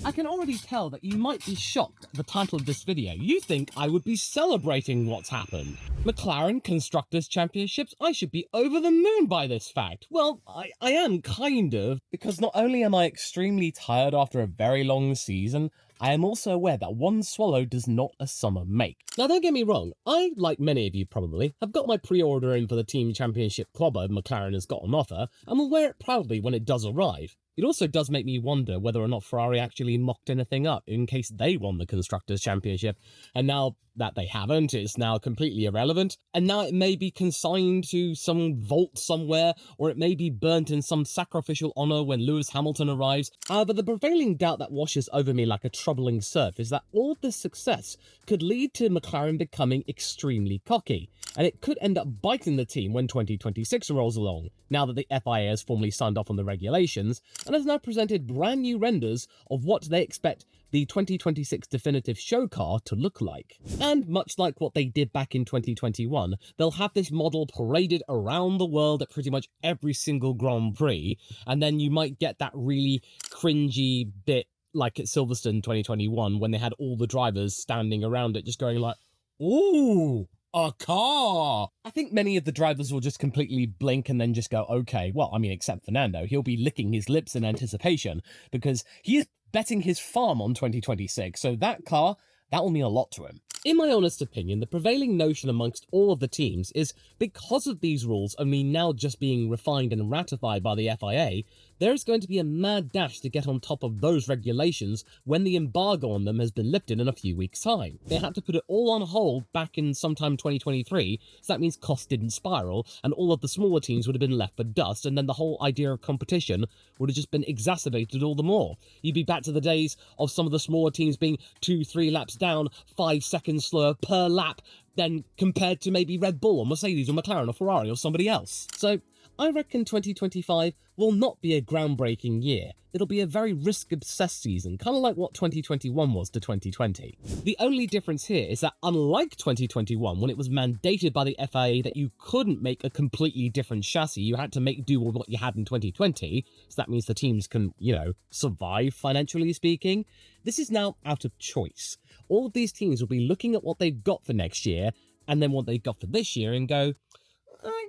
I can already tell that you might be shocked at the title of this video. You think I would be celebrating what's happened. McLaren Constructors Championships? I should be over the moon by this fact. Well, I am kind of, because not only am I extremely tired after a very long season, I am also aware that one swallow does not a summer make. Now don't get me wrong, I, like many of you probably, have got my pre-order in for the Team Championship clobber McLaren has got on offer, and will wear it proudly when it does arrive. It also does make me wonder whether or not Ferrari actually mocked anything up in case they won the Constructors' Championship, and now that they haven't, it's now completely irrelevant, and now it may be consigned to some vault somewhere, or it may be burnt in some sacrificial honour when Lewis Hamilton arrives. However, the prevailing doubt that washes over me like a troubling surf is that all of this success could lead to McLaren becoming extremely cocky, and it could end up biting the team when 2026 rolls along, now that the FIA has formally signed off on the regulations, and has now presented brand new renders of what they expect the 2026 definitive show car to look like. And much like what they did back in 2021, they'll have this model paraded around the world at pretty much every single Grand Prix, and then you might get that really cringy bit like at Silverstone 2021 when they had all the drivers standing around it just going like, ooh, a car! I think many of the drivers will just completely blink and then just go, okay, well, I mean, except Fernando, he'll be licking his lips in anticipation because he is betting his farm on 2026, so that car, that will mean a lot to him. In my honest opinion, the prevailing notion amongst all of the teams is because of these rules only now just being refined and ratified by the FIA, there is going to be a mad dash to get on top of those regulations when the embargo on them has been lifted in a few weeks' time. They had to put it all on hold back in sometime 2023, so that means costs didn't spiral, and all of the smaller teams would have been left for dust, and then the whole idea of competition would have just been exacerbated all the more. You'd be back to the days of some of the smaller teams being 2-3 laps down, 5 seconds slower per lap, than compared to maybe Red Bull or Mercedes or McLaren or Ferrari or somebody else. So I reckon 2025 will not be a groundbreaking year. It'll be a very risk-obsessed season, kind of like what 2021 was to 2020. The only difference here is that unlike 2021, when it was mandated by the FIA that you couldn't make a completely different chassis, you had to make do with what you had in 2020, so that means the teams can, survive financially speaking. This is now out of choice. All of these teams will be looking at what they've got for next year, and then what they've got for this year, and go,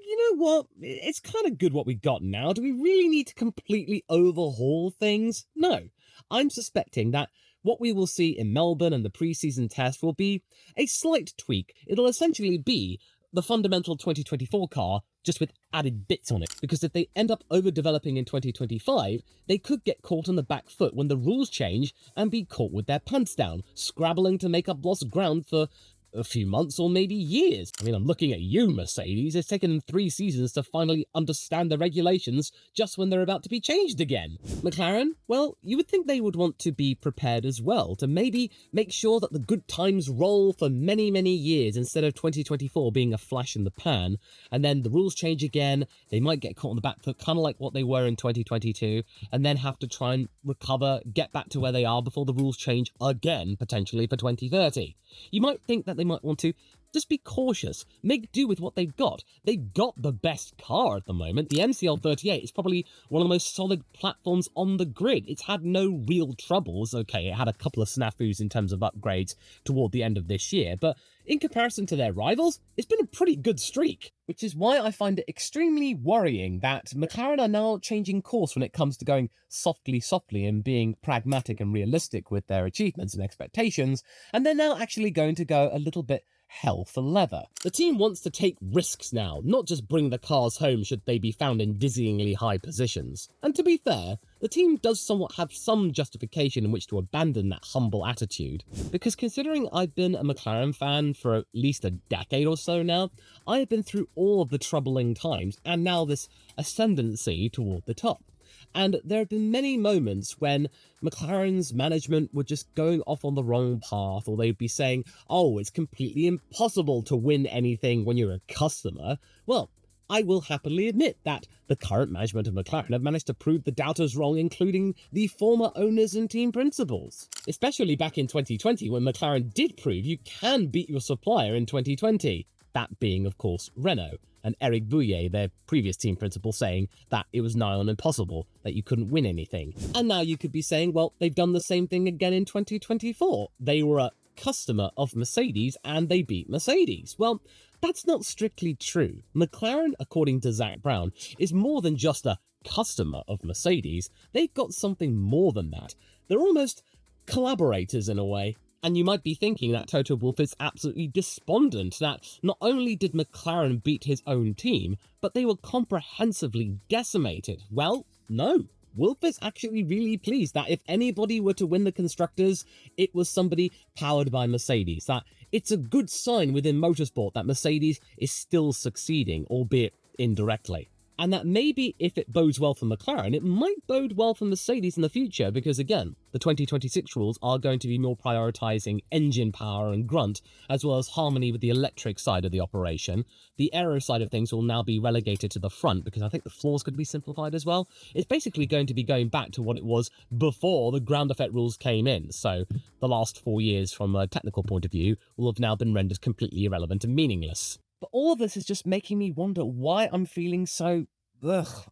you know what, it's kind of good what we got now. Do we really need to completely overhaul things? No. I'm suspecting that what we will see in Melbourne and the pre-season test will be a slight tweak. It'll essentially be the fundamental 2024 car, just with added bits on it. Because if they end up overdeveloping in 2025, they could get caught on the back foot when the rules change and be caught with their pants down, scrabbling to make up lost ground for a few months or maybe years. I mean, I'm looking at you, Mercedes. It's taken them 3 seasons to finally understand the regulations just when they're about to be changed again. McLaren? Well, you would think they would want to be prepared as well, to maybe make sure that the good times roll for many, many years instead of 2024 being a flash in the pan, and then the rules change again, they might get caught on the back foot, kind of like what they were in 2022, and then have to try and recover, get back to where they are before the rules change again, potentially for 2030. You might think that they might want to just be cautious, make do with what they've got. They've got the best car at the moment. The MCL38 is probably one of the most solid platforms on the grid. It's had no real troubles. Okay, it had a couple of snafus in terms of upgrades toward the end of this year, but in comparison to their rivals, it's been a pretty good streak. Which is why I find it extremely worrying that McLaren are now changing course when it comes to going softly and being pragmatic and realistic with their achievements and expectations, and they're now actually going to go a little bit hell for leather. The team wants to take risks now, not just bring the cars home should they be found in dizzyingly high positions. And to be fair, the team does somewhat have some justification in which to abandon that humble attitude, because considering I've been a McLaren fan for at least a decade or so now, I have been through all of the troubling times and now this ascendancy toward the top. And there have been many moments when McLaren's management were just going off on the wrong path, or they'd be saying, oh, it's completely impossible to win anything when you're a customer. Well, I will happily admit that the current management of McLaren have managed to prove the doubters wrong, including the former owners and team principals. Especially back in 2020, when McLaren did prove you can beat your supplier in 2020. That being, of course, Renault. and Eric Bouyer, their previous team principal, saying that it was nigh on impossible, that you couldn't win anything. And now you could be saying, well, they've done the same thing again in 2024. They were a customer of Mercedes and they beat Mercedes. Well, that's not strictly true. McLaren, according to Zak Brown, is more than just a customer of Mercedes. They've got something more than that. They're almost collaborators in a way. And you might be thinking that Toto Wolff is absolutely despondent that not only did McLaren beat his own team, but they were comprehensively decimated. Well, no. Wolff is actually really pleased that if anybody were to win the Constructors, it was somebody powered by Mercedes. That it's a good sign within motorsport that Mercedes is still succeeding, albeit indirectly. And that maybe if it bodes well for McLaren, it might bode well for Mercedes in the future because, again, the 2026 rules are going to be more prioritizing engine power and grunt, as well as harmony with the electric side of the operation. The aero side of things will now be relegated to the front because I think the floors could be simplified as well. It's basically going to be going back to what it was before the ground effect rules came in. So the last 4 years from a technical point of view will have now been rendered completely irrelevant and meaningless. But all of this is just making me wonder why I'm feeling so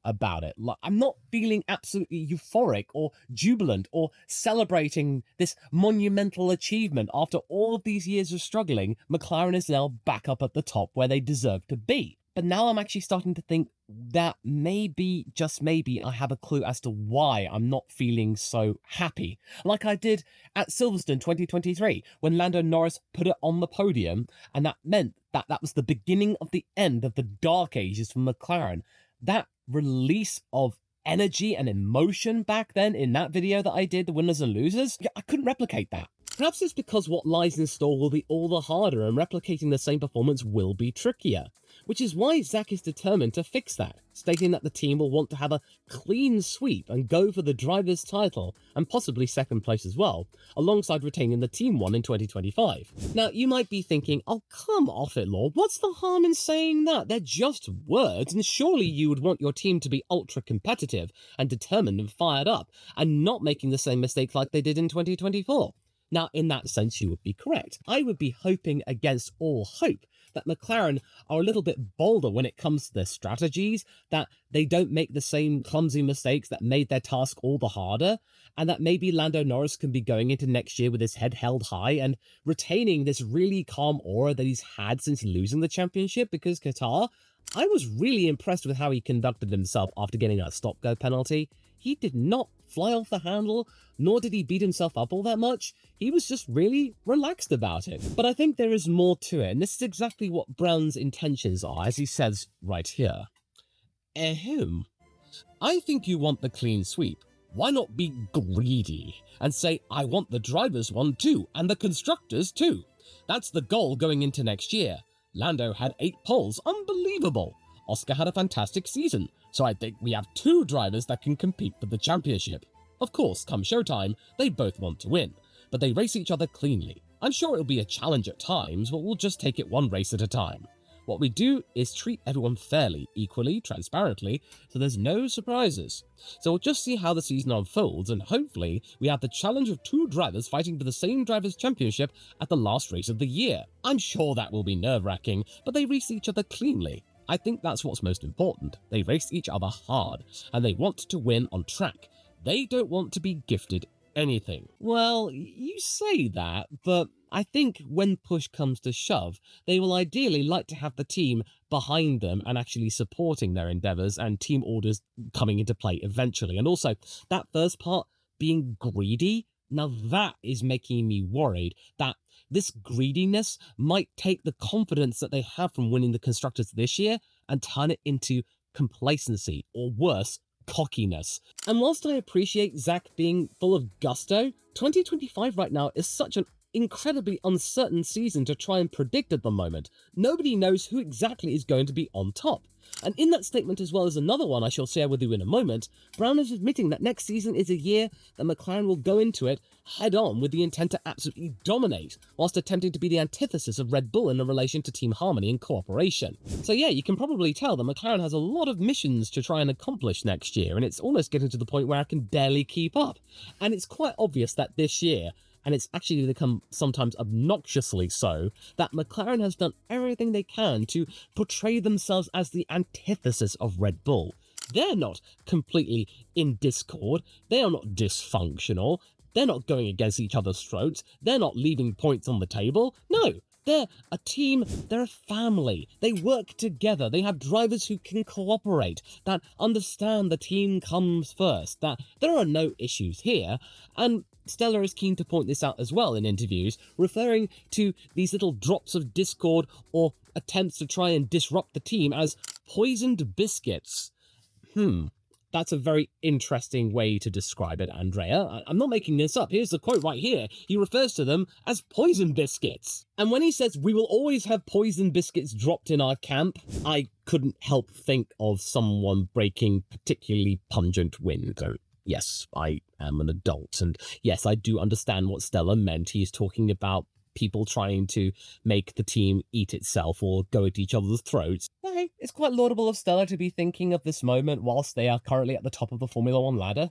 about it. Like, I'm not feeling absolutely euphoric or jubilant or celebrating this monumental achievement. After all of these years of struggling, McLaren is now back up at the top where they deserve to be. But now I'm actually starting to think that maybe, just maybe, I have a clue as to why I'm not feeling so happy. Like I did at Silverstone 2023, when Lando Norris put it on the podium, and that meant that that was the beginning of the end of the dark ages for McLaren. That release of energy and emotion back then in that video that I did, the winners and losers, I couldn't replicate that. Perhaps it's because what lies in store will be all the harder and replicating the same performance will be trickier. Which is why Zak is determined to fix that, stating that the team will want to have a clean sweep and go for the driver's title, and possibly second place as well, alongside retaining the team one in 2025. Now, you might be thinking, oh, come off it, Law, what's the harm in saying that? They're just words, and surely you would want your team to be ultra-competitive and determined and fired up, and not making the same mistake like they did in 2024. Now, in that sense, you would be correct. I would be hoping against all hope that McLaren are a little bit bolder when it comes to their strategies, that they don't make the same clumsy mistakes that made their task all the harder, and that maybe Lando Norris can be going into next year with his head held high and retaining this really calm aura that he's had since losing the championship, because Qatar, I was really impressed with how he conducted himself after getting a stop-go penalty. He did not fly off the handle, nor did he beat himself up all that much. He was just really relaxed about it. But I think there is more to it, and this is exactly what Brown's intentions are, as he says right here. Ahem. I think you want the clean sweep. Why not be greedy and say, I want the drivers one too, and the constructors too? That's the goal going into next year. Lando had 8 poles, unbelievable. Oscar had a fantastic season, so I think we have 2 drivers that can compete for the championship. Of course, come showtime, they both want to win, but they race each other cleanly. I'm sure it'll be a challenge at times, but we'll just take it one race at a time. What we do is treat everyone fairly, equally, transparently, so there's no surprises. So we'll just see how the season unfolds, and hopefully we have the challenge of 2 drivers fighting for the same drivers' championship at the last race of the year. I'm sure that will be nerve-wracking, but they race each other cleanly. I think that's what's most important. They race each other hard, and they want to win on track. They don't want to be gifted anything. Well, you say that, but I think when push comes to shove, they will ideally like to have the team behind them and actually supporting their endeavours and team orders coming into play eventually. And also, that first part, being greedy, now that is making me worried that this greediness might take the confidence that they have from winning the Constructors this year and turn it into complacency, or worse, cockiness. And whilst I appreciate Zak being full of gusto, 2025 right now is such an incredibly uncertain season to try and predict at the moment. Nobody knows who exactly is going to be on top. And in that statement, as well as another one I shall share with you in a moment, Brown is admitting that next season is a year that McLaren will go into it head on with the intent to absolutely dominate, whilst attempting to be the antithesis of Red Bull in relation to team harmony and cooperation. So yeah, you can probably tell that McLaren has a lot of missions to try and accomplish next year, and it's almost getting to the point where I can barely keep up. And it's quite obvious that this year, and it's actually become sometimes obnoxiously so, that McLaren has done everything they can to portray themselves as the antithesis of Red Bull. They're not completely in discord, they are not dysfunctional, they're not going against each other's throats, they're not leaving points on the table. No, they're a team, they're a family, they work together, they have drivers who can cooperate, that understand the team comes first, that there are no issues here, and Stella is keen to point this out as well in interviews, referring to these little drops of discord or attempts to try and disrupt the team as poisoned biscuits. That's a very interesting way to describe it, Andrea. I'm not making this up. Here's the quote right here. He refers to them as poison biscuits. And when he says, "We will always have poison biscuits dropped in our camp," I couldn't help think of someone breaking particularly pungent wind. So, yes, I am an adult. And yes, I do understand what Stella meant. He's talking about people trying to make the team eat itself or go at each other's throats. Hey, it's quite laudable of Stella to be thinking of this moment whilst they are currently at the top of the Formula One ladder.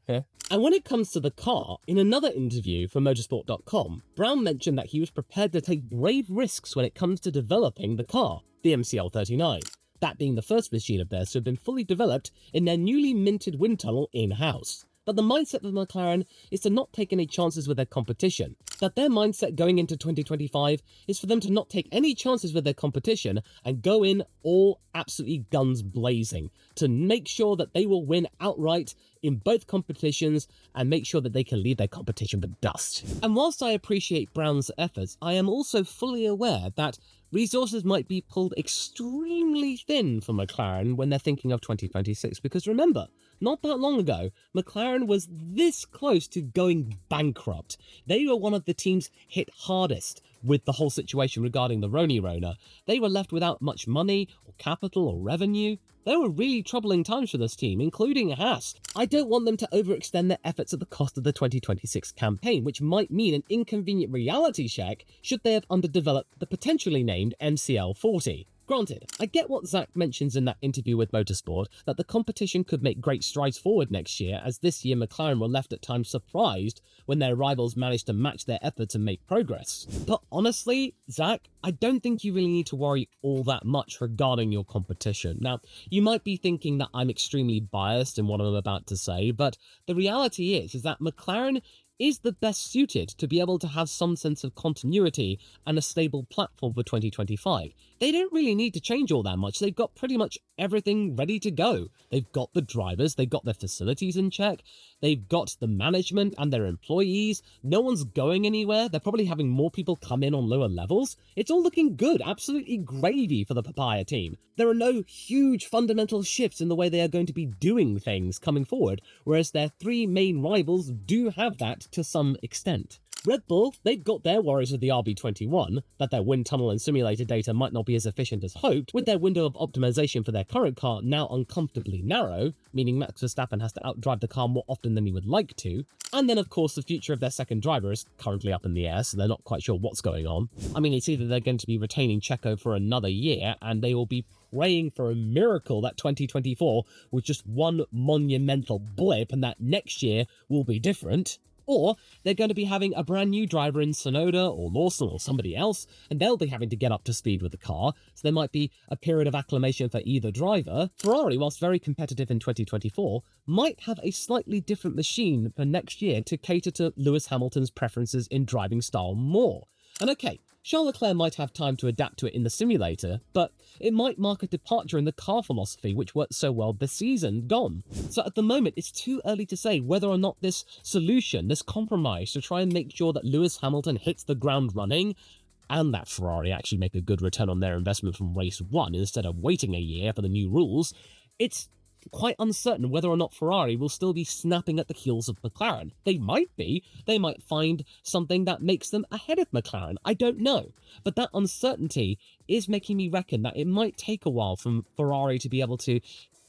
And when it comes to the car, in another interview for motorsport.com, Brown mentioned that he was prepared to take brave risks when it comes to developing the car, the MCL39. That being the first machine of theirs to have been fully developed in their newly minted wind tunnel in-house. But the mindset of McLaren is to not take any chances with their competition. That their mindset going into 2025 is for them to not take any chances with their competition and go in all absolutely guns blazing to make sure that they will win outright in both competitions and make sure that they can leave their competition with dust. And whilst I appreciate Brown's efforts, I am also fully aware that resources might be pulled extremely thin for McLaren when they're thinking of 2026, because remember, not that long ago, McLaren was this close to going bankrupt. They were one of the teams hit hardest with the whole situation regarding the Rona. They were left without much money or capital or revenue. There were really troubling times for this team, including Haas. I don't want them to overextend their efforts at the cost of the 2026 campaign, which might mean an inconvenient reality check should they have underdeveloped the potentially named MCL40. Granted, I get what Zak mentions in that interview with Motorsport, that the competition could make great strides forward next year, as this year McLaren were left at times surprised when their rivals managed to match their efforts and make progress. But honestly, Zak, I don't think you really need to worry all that much regarding your competition. Now, you might be thinking that I'm extremely biased in what I'm about to say, but the reality is that McLaren is the best suited to be able to have some sense of continuity and a stable platform for 2025. They don't really need to change all that much. They've got pretty much everything ready to go. They've got the drivers, they've got their facilities in check, they've got the management and their employees. No one's going anywhere. They're probably having more people come in on lower levels. It's all looking good, absolutely gravy for the Papaya team. There are no huge fundamental shifts in the way they are going to be doing things coming forward, whereas their three main rivals do have that to some extent. Red Bull, they've got their worries with the RB21, that their wind tunnel and simulator data might not be as efficient as hoped, with their window of optimization for their current car now uncomfortably narrow, meaning Max Verstappen has to outdrive the car more often than he would like to. And then, of course, the future of their second driver is currently up in the air, so they're not quite sure what's going on. I mean, it's either they're going to be retaining Checo for another year, and they will be praying for a miracle that 2024 was just one monumental blip and that next year will be different. Or they're going to be having a brand new driver in Sonoda or Lawson or somebody else, and they'll be having to get up to speed with the car, so there might be a period of acclimation for either driver. Ferrari, whilst very competitive in 2024, might have a slightly different machine for next year to cater to Lewis Hamilton's preferences in driving style more. And okay, Charles Leclerc might have time to adapt to it in the simulator, but it might mark a departure in the car philosophy which worked so well this season gone. So at the moment, it's too early to say whether or not this solution, this compromise to try and make sure that Lewis Hamilton hits the ground running, and that Ferrari actually make a good return on their investment from race one instead of waiting a year for the new rules, it's quite uncertain whether or not Ferrari will still be snapping at the heels of McLaren. They might be. They might find something that makes them ahead of McLaren. I don't know. But that uncertainty is making me reckon that it might take a while for Ferrari to be able to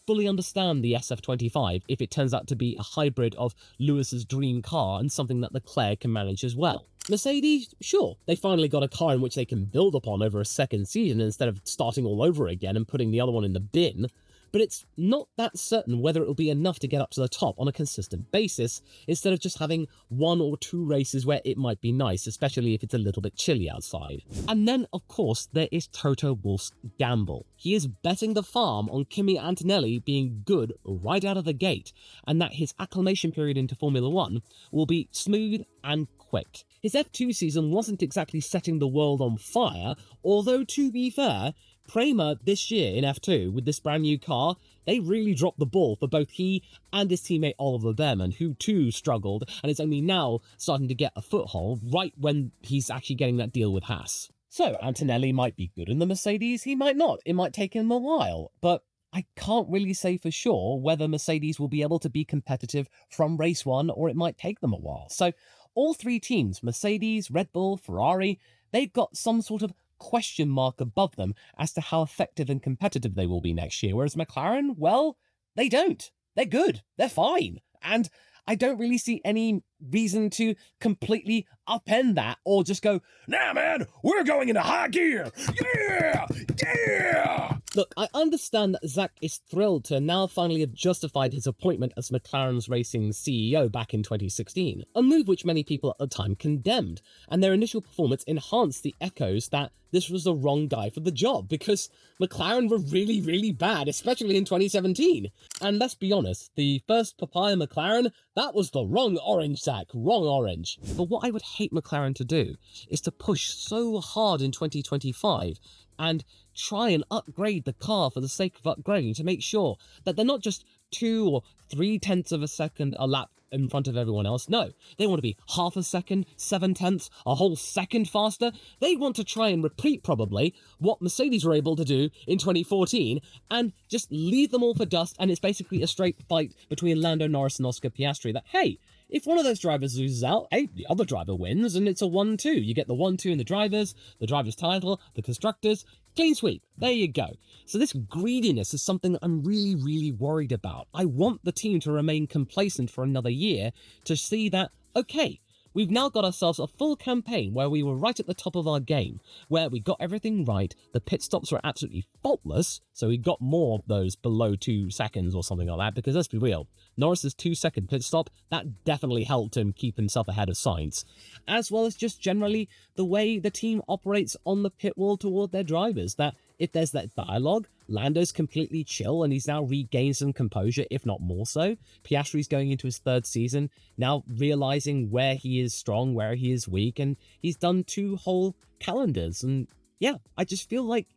fully understand the SF25 if it turns out to be a hybrid of Lewis's dream car and something that Leclerc can manage as well. Mercedes, sure, they finally got a car in which they can build upon over a second season instead of starting all over again and putting the other one in the bin. but it's not that certain whether it'll be enough to get up to the top on a consistent basis, instead of just having 1 or 2 races where it might be nice, especially if it's a little bit chilly outside. And then, of course, there is Toto Wolff's gamble. He is betting the farm on Kimi Antonelli being good right out of the gate, and that his acclimation period into Formula 1 will be smooth and quick. His F2 season wasn't exactly setting the world on fire, although to be fair, Prema this year in F2 with this brand new car, they really dropped the ball for both he and his teammate Oliver Behrman, who too struggled and is only now starting to get a foothold right when he's actually getting that deal with Haas. So Antonelli might be good in the Mercedes, he might not, it might take him a while, but I can't really say for sure whether Mercedes will be able to be competitive from race 1 or it might take them a while. So all 3 teams, Mercedes, Red Bull, Ferrari, they've got some sort of question mark above them as to how effective and competitive they will be next year, whereas McLaren, well, they don't. They're good. They're fine. And I don't really see any reason to completely upend that or just go, nah, man, we're going into high gear. Yeah! Yeah! Look, I understand that Zak is thrilled to now finally have justified his appointment as McLaren's racing CEO back in 2016, a move which many people at the time condemned, and their initial performance enhanced the echoes that this was the wrong guy for the job, because McLaren were really, really bad, especially in 2017. And let's be honest, the first papaya McLaren, that was the wrong orange, Zak, wrong orange. But what I would hate McLaren to do is to push so hard in 2025 and try and upgrade the car for the sake of upgrading to make sure that they're not just 2 or 3 tenths of a second a lap in front of everyone else. No, they want to be half a second, 7 tenths, a whole second faster. They want to try and repeat probably what Mercedes were able to do in 2014 and just leave them all for dust, and it's basically a straight fight between Lando Norris and Oscar Piastri that, hey, if one of those drivers loses out, hey, the other driver wins, and it's a 1-2. You get the 1-2 in the drivers title, the constructors, clean sweep. There you go. So this greediness is something that I'm really, really worried about. I want the team to remain complacent for another year to see that, okay, we've now got ourselves a full campaign where we were right at the top of our game, where we got everything right, the pit stops were absolutely faultless, so we got more of those below 2 seconds or something like that, because let's be real, Norris's 2-second pit stop, that definitely helped him keep himself ahead of Sainz, as well as just generally the way the team operates on the pit wall toward their drivers, that if there's that dialogue, Lando's completely chill and he's now regained some composure, if not more so. Piastri's going into his 3rd season, now realizing where he is strong, where he is weak, and he's done 2 whole calendars. And yeah, I just feel like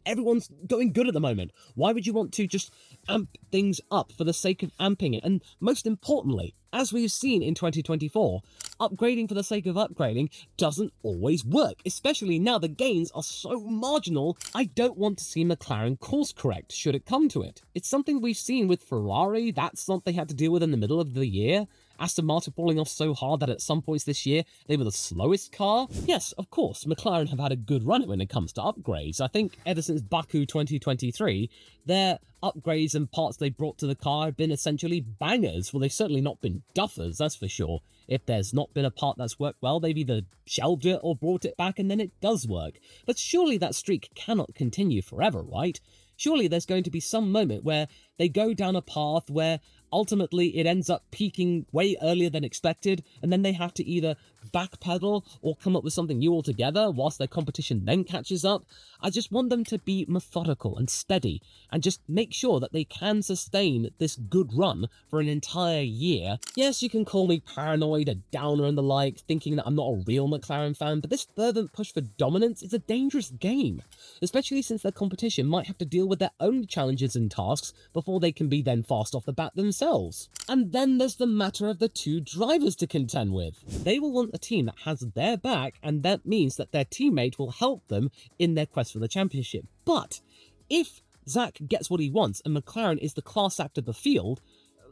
everyone's going good at the moment. Why would you want to just amp things up for the sake of amping it? And most importantly, as we've seen in 2024, upgrading for the sake of upgrading doesn't always work, especially now the gains are so marginal. I don't want to see McLaren course correct should it come to it. It's something we've seen with Ferrari, that's something they had to deal with in the middle of the year. Aston Martin falling off so hard that at some points this year, they were the slowest car. Yes, of course, McLaren have had a good run when it comes to upgrades. I think ever since Baku 2023, their upgrades and parts they brought to the car have been essentially bangers. Well, they've certainly not been duffers, that's for sure. If there's not been a part that's worked well, they've either shelved it or brought it back and then it does work. But surely that streak cannot continue forever, right? Surely there's going to be some moment where they go down a path where ultimately it ends up peaking way earlier than expected, and then they have to either backpedal or come up with something new altogether whilst their competition then catches up. I just want them to be methodical and steady and just make sure that they can sustain this good run for an entire year. Yes, you can call me paranoid, a downer and the like, thinking that I'm not a real McLaren fan, but this fervent push for dominance is a dangerous game, especially since their competition might have to deal with their own challenges and tasks before they can be then fast off the bat themselves. And then there's the matter of the 2 drivers to contend with. They will want a team that has their back, and that means that their teammate will help them in their quest for the championship. But if Zak gets what he wants and McLaren is the class act of the field,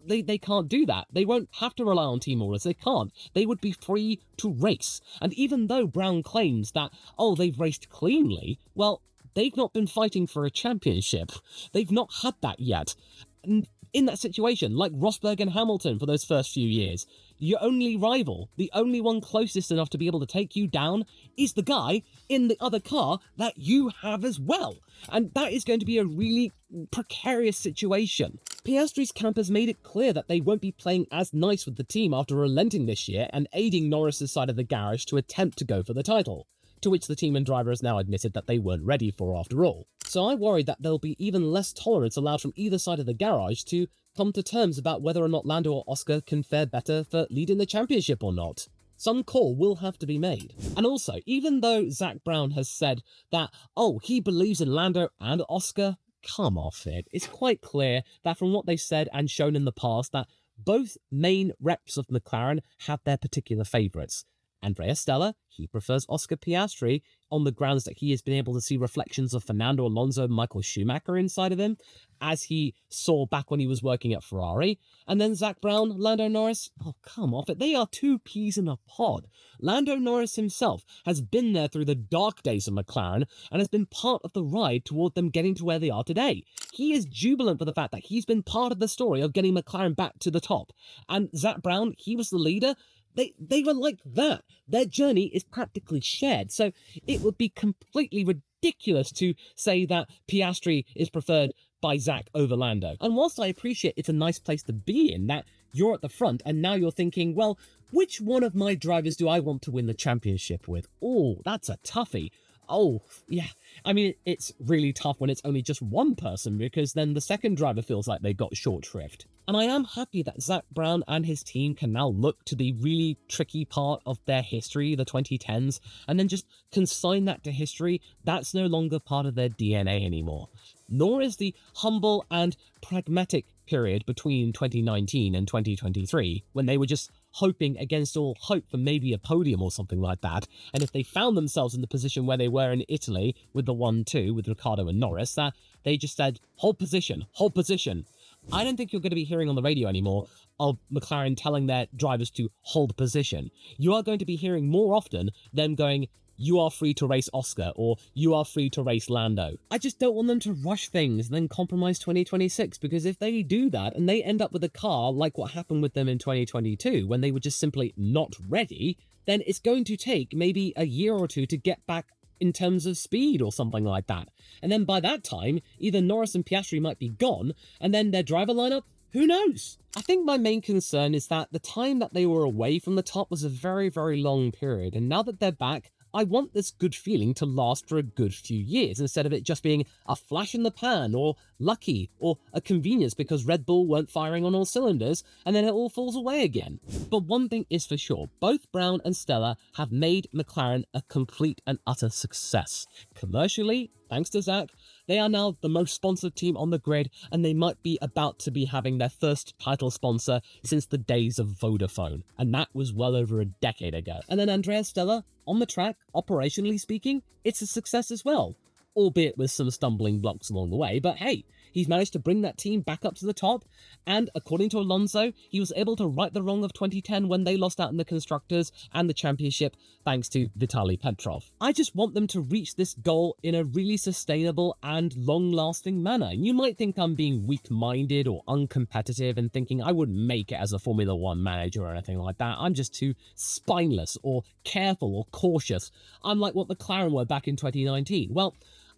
they can't do that. They won't have to rely on team orders. They can't. They would be free to race. And even though Brown claims that, oh, they've raced cleanly, well, they've not been fighting for a championship. They've not had that yet. And in that situation, like Rosberg and Hamilton for those first few years, your only rival, the only one closest enough to be able to take you down, is the guy in the other car that you have as well. And that is going to be a really precarious situation. Piastri's camp has made it clear that they won't be playing as nice with the team after relenting this year and aiding Norris's side of the garage to attempt to go for the title, to which the team and driver has now admitted that they weren't ready for after all. So I worry that there'll be even less tolerance allowed from either side of the garage to come to terms about whether or not Lando or Oscar can fare better for leading the championship or not. Some call will have to be made. And also, even though Zak Brown has said that, oh, he believes in Lando and Oscar, come off it. It's quite clear that from what they said and shown in the past that both main reps of McLaren have their particular favourites. Andrea Stella, he prefers Oscar Piastri on the grounds that he has been able to see reflections of Fernando Alonso and Michael Schumacher inside of him, as he saw back when he was working at Ferrari. And then Zak Brown, Lando Norris, oh, come off it. They are two peas in a pod. Lando Norris himself has been there through the dark days of McLaren and has been part of the ride toward them getting to where they are today. He is jubilant for the fact that he's been part of the story of getting McLaren back to the top. And Zak Brown, he was the leader. They were like that. Their journey is practically shared. So it would be completely ridiculous to say that Piastri is preferred by Zak over Lando. And whilst I appreciate it's a nice place to be in, that you're at the front and now you're thinking, well, which one of my drivers do I want to win the championship with? Oh, that's a toughie. Oh, yeah. I mean, it's really tough when it's only just one person, because then the second driver feels like they got short shrift. And I am happy that Zak Brown and his team can now look to the really tricky part of their history, the 2010s, and then just consign that to history. That's no longer part of their DNA anymore. Nor is the humble and pragmatic period between 2019 and 2023, when they were just hoping against all hope for maybe a podium or something like that, and if they found themselves in the position where they were in Italy with the 1-2 with Ricciardo and Norris, that they just said, hold position, hold position. I don't think you're going to be hearing on the radio anymore of McLaren telling their drivers to hold position. You are going to be hearing more often them going, you are free to race Oscar, or you are free to race Lando. I just don't want them to rush things and then compromise 2026, because if they do that and they end up with a car like what happened with them in 2022, when they were just simply not ready, then it's going to take maybe a year or two to get back in terms of speed or something like that. And then by that time, either Norris and Piastri might be gone, and then their driver lineup, who knows? I think my main concern is that the time that they were away from the top was a very, very long period, and now that they're back, I want this good feeling to last for a good few years, instead of it just being a flash in the pan, or lucky, or a convenience because Red Bull weren't firing on all cylinders, and then it all falls away again. But one thing is for sure, both Brown and Stella have made McLaren a complete and utter success. Commercially, thanks to Zak, they are now the most sponsored team on the grid, and they might be about to be having their first title sponsor since the days of Vodafone, and that was well over a decade ago. And then Andrea Stella, on the track, operationally speaking, it's a success as well, albeit with some stumbling blocks along the way, but hey, he's managed to bring that team back up to the top, and according to Alonso, he was able to right the wrong of 2010 when they lost out in the Constructors and the Championship thanks to Vitaly Petrov. I just want them to reach this goal in a really sustainable and long-lasting manner. And you might think I'm being weak-minded or uncompetitive and thinking I wouldn't make it as a Formula One manager or anything like that. I'm just too spineless or careful or cautious. I'm like what McLaren were back in 2019. Well,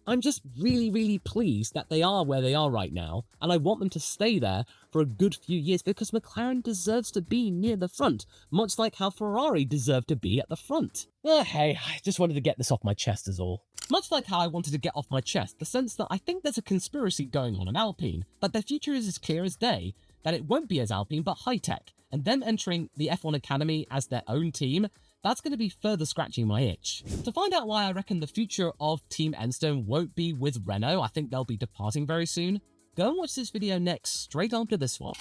I'm just really, really pleased that they are where they are right now, and I want them to stay there for a good few years, because McLaren deserves to be near the front, much like how Ferrari deserved to be at the front. Hey, I just wanted to get this off my chest is all. Much like how I wanted to get off my chest the sense that I think there's a conspiracy going on in Alpine, that their future is as clear as day, that it won't be as Alpine but high-tech, and them entering the F1 Academy as their own team, that's going to be further scratching my itch. To find out why I reckon the future of Team Enstone won't be with Renault, I think they'll be departing very soon, go and watch this video next, straight after this one.